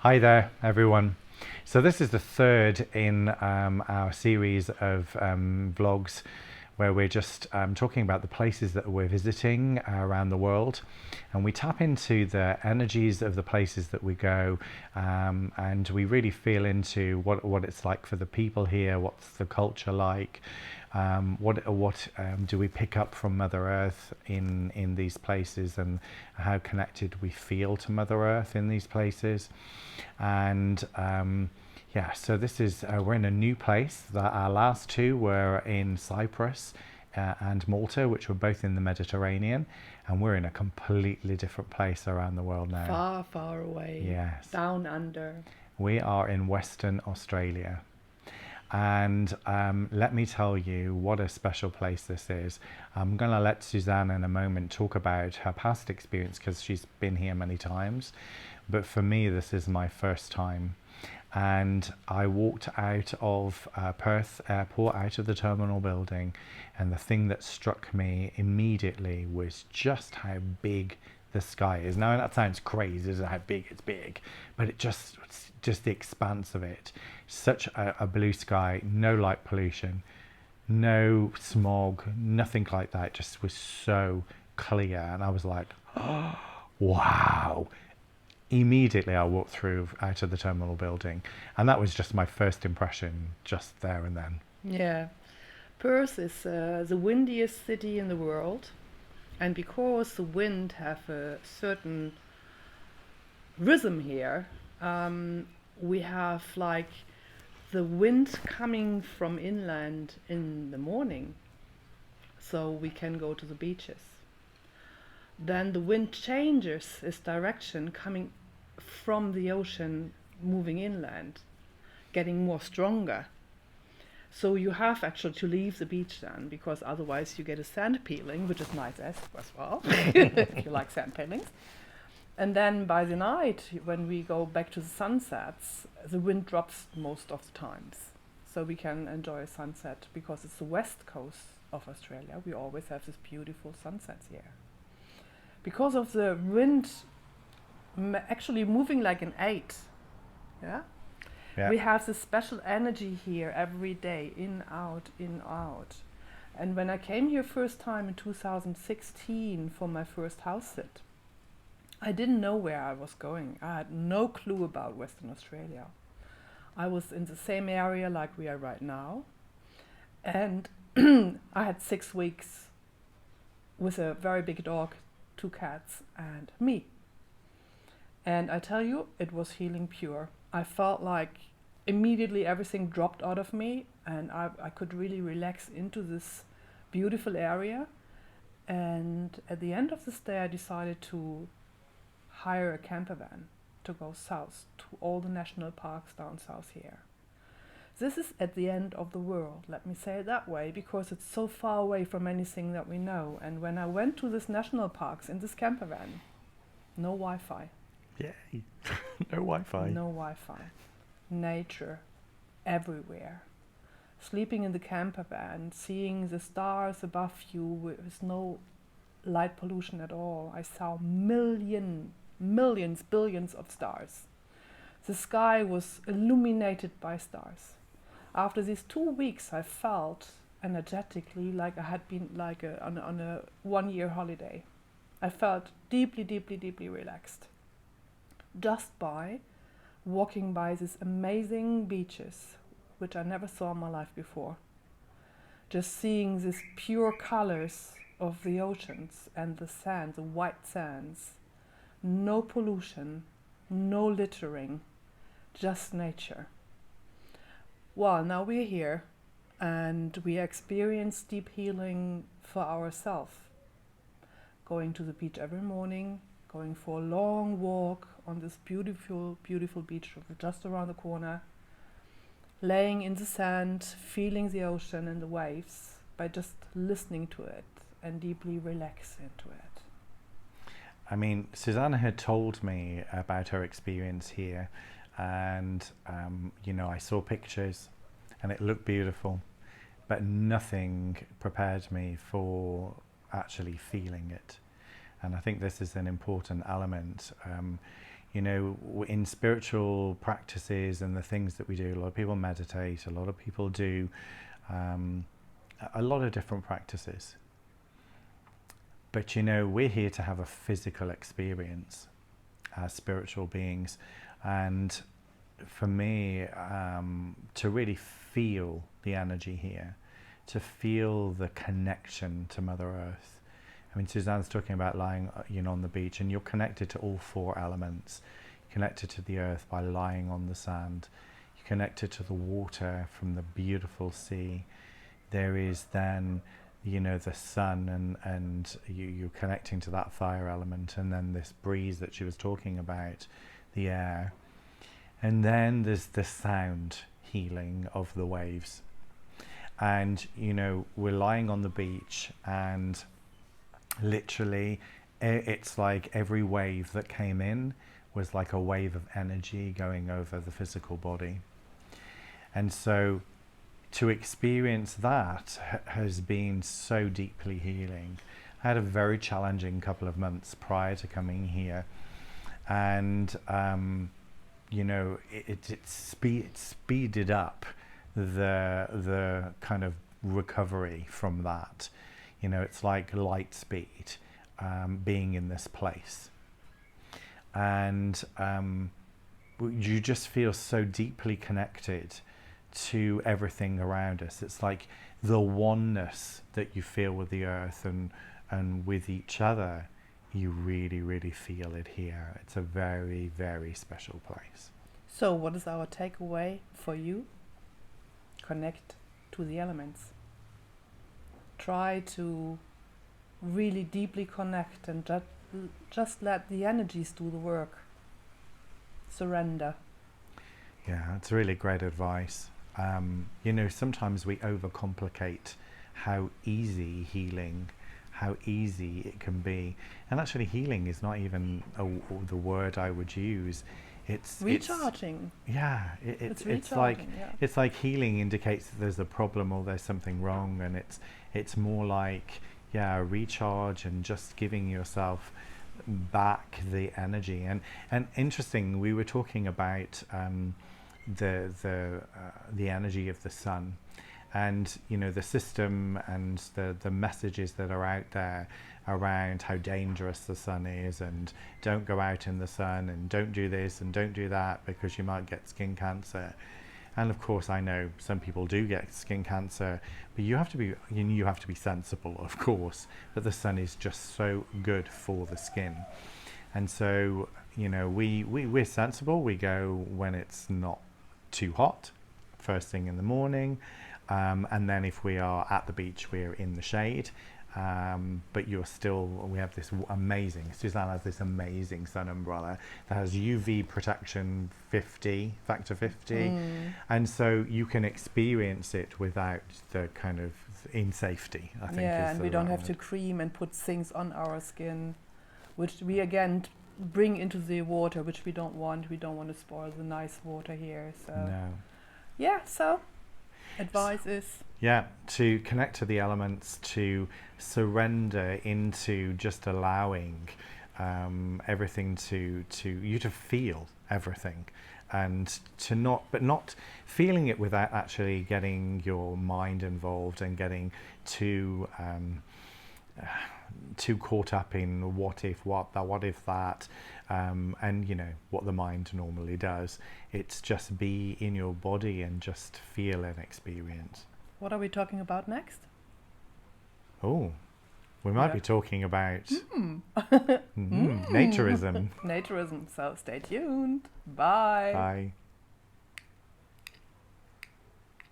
Hi there, everyone. So this is the third in our series of vlogs where we're just talking about the places that we're visiting around the world, and we tap into the energies of the places that we go, and we really feel into what it's like for the people here, what's the culture like, what do we pick up from Mother Earth in these places, and how connected we feel to Mother Earth in these places. And yeah, so this is we're in a new place. Our last two were in Cyprus and Malta, which were both in the Mediterranean, and we're in a completely different place around the world now. Far, far away. Yes. Down under. We are in Western Australia. And let me tell you what a special place this is. I'm going to let Suzanne in a moment talk about her past experience because she's been here many times. But for me, this is my first time. And I walked out of Perth Airport, out of the terminal building, and the thing that struck me immediately was just how big the sky is. Now that sounds crazy, isn't it? How big it's big, but it just the expanse of it. Such a blue sky, no light pollution, no smog, nothing like that. It just was so clear, and I was like, oh, wow. Immediately I walked through out of the terminal building, and that was just my first impression just there and then. Yeah. Perth is the windiest city in the world, and because the wind have a certain rhythm here, we have like the wind coming from inland in the morning, so we can go to the beaches. Then the wind changes its direction, coming from the ocean, moving inland, getting more stronger. So you have actually to leave the beach then, because otherwise you get a sand peeling, which is nice as well, if you like sand peelings. And then by the night, when we go back to the sunsets, the wind drops most of the times. So we can enjoy a sunset, because it's the west coast of Australia. We always have this beautiful sunsets here. Because of the wind actually moving like an 8, yeah? We have this special energy here every day, in, out, in, out. And when I came here first time in 2016 for my first house sit, I didn't know where I was going. I had no clue about Western Australia. I was in the same area like we are right now. And I had 6 weeks with a very big dog, 2 cats, and me. And I tell you, it was healing pure. I felt like immediately everything dropped out of me, and I could really relax into this beautiful area. And at the end of the stay, I decided to hire a camper van to go south to all the national parks down south here. This is at the end of the world, let me say it that way, because it's so far away from anything that we know. And when I went to this national parks in this camper van, no Wi-Fi. Yay. No Wi-Fi. No Wi-Fi. Nature everywhere. Sleeping in the camper van, seeing the stars above you with no light pollution at all. I saw millions, billions of stars. The sky was illuminated by stars. After these 2 weeks, I felt energetically like I had been like on a 1-year holiday. I felt deeply, deeply, deeply relaxed. Just by walking by these amazing beaches, which I never saw in my life before. Just seeing these pure colors of the oceans and the sand, the white sands. No pollution, no littering, just nature. Well, now we're here and we experience deep healing for ourselves. Going to the beach every morning, going for a long walk on this beautiful, beautiful beach just around the corner, laying in the sand, feeling the ocean and the waves by just listening to it and deeply relax into it. I mean, Susanna had told me about her experience here, and you know, I saw pictures and it looked beautiful, but nothing prepared me for actually feeling it. And I think this is an important element. In spiritual practices and the things that we do, a lot of people meditate, a lot of people do a lot of different practices. But we're here to have a physical experience as spiritual beings. And for me, to really feel the energy here, to feel the connection to Mother Earth. I mean, Suzanne's talking about lying, on the beach, and you're connected to all four elements. You're connected to the earth by lying on the sand. You're connected to the water from the beautiful sea. There is then, the sun, and you're connecting to that fire element, and then this breeze that she was talking about, the air. And then there's the sound healing of the waves. And, we're lying on the beach, and literally it's like every wave that came in was like a wave of energy going over the physical body. And so to experience that has been so deeply healing. I had a very challenging couple of months prior to coming here, and it speeded up the kind of recovery from that. It's like light speed, being in this place. And you just feel so deeply connected to everything around us. It's like the oneness that you feel with the earth and with each other, you really, really feel it here. It's a very, very special place. So what is our takeaway for you? Connect to the elements. Try to really deeply connect and just let the energies do the work. Surrender. Yeah, it's really great advice. Sometimes we overcomplicate how easy healing, how easy it can be. And actually healing is not even the word I would use. It's recharging. It's like healing indicates that there's a problem or there's something wrong, and it's more like a recharge and just giving yourself back the energy. And interesting, we were talking about the energy of the sun, and the system and the messages that are out there around how dangerous the sun is, and don't go out in the sun, and don't do this and don't do that because you might get skin cancer. And of course, I know some people do get skin cancer, but you have to be sensible, of course, that the sun is just so good for the skin. And so we're sensible. We go when it's not too hot, first thing in the morning, and then if we are at the beach, we're in the shade. But we have this amazing, Suzanne has this amazing sun umbrella that has UV protection factor 50. And so you can experience it without the kind of in safety, I think. Yeah, and we don't have to cream and put things on our skin, which we again bring into the water, which we don't want. We don't want to spoil the nice water here. So no. Yeah, so advice is to connect to the elements, to surrender into just allowing everything to you to feel everything, and not feeling it without actually getting your mind involved and getting too caught up in what if that, and what the mind normally does. It's just be in your body and just feel and experience. What are we talking about next? Oh, we might be talking about naturism. Naturism, so stay tuned. Bye. Bye.